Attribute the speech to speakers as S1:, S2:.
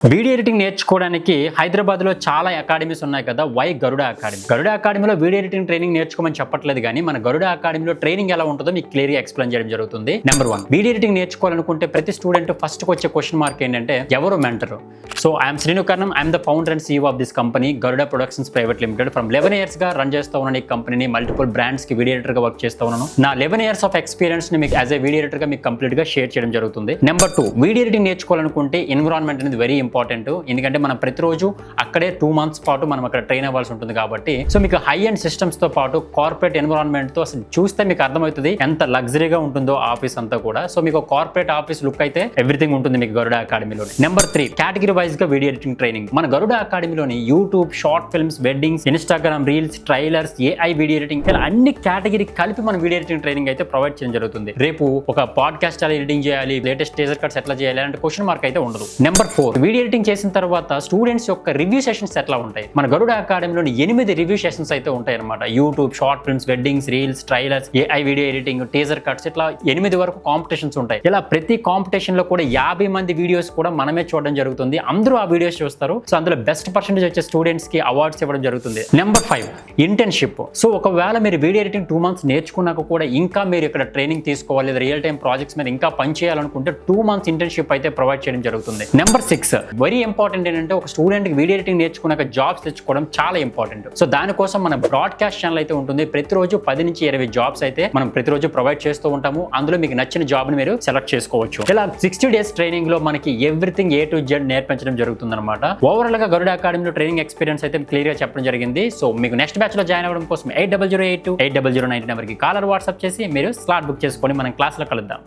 S1: Video editing నేర్చుకోవడానికి హైదరాబాద్లో చాలా అకాడమీస్ ఉన్నాయి కదా. Why Garuda academy. గరుడ అకాడమీలో వీడియో ఎడిటింగ్ ట్రైనింగ్ నేర్చుకోమని చెప్పట్లేదు, కానీ మన గరుడ అకాడమీలో ట్రైనింగ్ ఎలా ఉంటుందో మీకు క్లియర్గా ఎక్స్ప్లెయిన్ చేయడం జరుగుతుంది. నెంబర్ 1, వీడియో ఎడిటింగ్ నేర్చుకోవాలనుకుంటే ప్రతి స్టూడెంట్ ఫస్ట్ వచ్చే క్వశ్చన్ మార్క్ ఏంటంటే ఎవరు mentor. So I'm Srinukarnam, I'm the founder and CEO of this company Garuda productions private limited. From 11 years గా రన్ చేస్తూ ఉన్నాను ఈ కంపెనీని. మల్టిపుల్ బ్రాండ్స్ కి వీడియో ఎడిటర్ గా వర్క్ చేస్తూ ఉన్నాను. నా 11 years ఆఫ్ ఎక్స్పీరియన్స్ ని మీకు యాజ్ ఏ వీడియో ఎడిటర్ గా మీకు కంప్లీట్ గా షేర్ చేయడం జరుగుతుంది. నెంబర్ 2, వీడియో ఎడిటింగ్ నేర్చుకోవాలనుకుంటే ఎన్విరాన్మెంట్ అనేది వెరీ ఇంపార్టెంట్. ఎందుకంటే మనం ప్రతిరోజు అక్కడే 2 months పాటు మనం అక్కడ ట్రైన్ అవ్వాల్సి ఉంటుంది కాబట్టి. సో మీకు హై అండ్ సిస్టమ్స్ తో పాటు కార్పొరేట్ ఎన్విరాన్మెంట్ తో అసలు చూస్తే మీకు అర్థమవుతుంది ఎంత లగ్జరీగా ఉంటుందో ఆఫీస్ అంతా కూడా. సో మీకు కార్పొరేట్ ఆఫీస్ లుక్ అయితే ఎవ్రీథింగ్ ఉంటుంది మీకు గరుడ అకాడమీలో. నెంబర్ 3, కేటగిరీ వైజ్ గా వీడియో ఎడిటింగ్ ట్రైనింగ్. మన గరుడ అకాడమీలోని YouTube, short films, weddings, Instagram reels, trailers, AI video editing, ఇలా అన్ని కేటగిరీ కలిపి మన వీడియో ఎడిటింగ్ ట్రైనింగ్ అయితే ప్రొవైడ్ చేయడం జరుగుతుంది. రేపు ఒక పాడ్కాస్ట్ ఎలా ఎడిటింగ్ చేయాలి, లేటెస్ట్ టీజర్ కట్స్ ఎట్లా చేయాలి అంటే క్వశ్చన్ మార్క్ అయితే ఉండదు. నెంబర్ 4, వీడియో ఎడిటింగ్ చేసిన తర్వాత స్టూడెంట్స్ యొక్క రివ్యూ సెషన్స్ ఎట్లా ఉంటాయి. మన గరుడ అకాడమీలోని 8 రివ్యూ సెషన్స్ అయితే ఉంటాయి అనమాట. YouTube, short films, weddings, reels, trailers, AI video editing, teaser cuts, ఇట్లా 8 వరకు కాంపిటీషన్స్ ఉంటాయి. ఇలా ప్రతి కాంపిటీషన్ లో కూడా 50 మంది వీడియోస్ కూడా మనమే చూడడం జరుగుతుంది. అందరూ ఆ వీడియోస్ చూస్తారు. సో అందులో బెస్ట్ పర్సెంటేజ్ వచ్చే స్టూడెంట్స్ కి అవార్డ్స్ ఇవ్వడం జరుగుతుంది. Number 5, internship. సో ఒకవేళ మీరు వీడియో ఎడిటింగ్ 2 months నేర్చుకున్నాక కూడా ఇంకా మీరు ఇక్కడ ట్రైనింగ్ తీసుకోవాలి, లేదా రియల్ టైమ్ ప్రాజెక్ట్స్ మీద ఇంకా పని చేయాలనుకుంటే 2 months ఇంటర్న్షిప్ అయితే ప్రొవైడ్ చేయడం జరుగుతుంది. నెంబర్ 6, వెరీ ఇంపార్టెంట్ ఏంటంటే ఒక స్టూడెంట్ కి వీడియో ఎడిటింగ్ నేర్చుకున్నాక జాబ్స్ తెచ్చుకోవడం చాలా ఇంపార్టెంట్. సో దానికోసం మన బ్రాడ్కాస్ట్ ఛానల్ అయితే ఉంటుంది. ప్రతిరోజు 10 నుంచి 20 జాబ్స్ అయితే మనం ప్రతిరోజు ప్రొవైడ్ చేస్తూ ఉంటాము. అందులో మీకు నచ్చిన జాబ్ ని మీరు సెలెక్ట్ చేసుకోవచ్చు. ఇలా 60 days ట్రైనింగ్ లో మనకి ఎవ్రీథింగ్ A to Z నేర్పించడం జరుగుతుంది అనమాట. ఓవరాల్ గా గరుడ అకాడమీలో ట్రైనింగ్ ఎక్స్పీరియన్స్ అయితే క్లియర్ గా చెప్పడం జరిగింది. సో మీకు నెక్స్ట్ బ్యాచ్ లో జాయిన్ అవ్వడం కోసం 8008280090 నెంబర్ కి కాలర్ వాట్సాప్ చేసి మీరు స్లాట్ బుక్ చేసుకొని మనం క్లాస్ లో కలుద్దాం.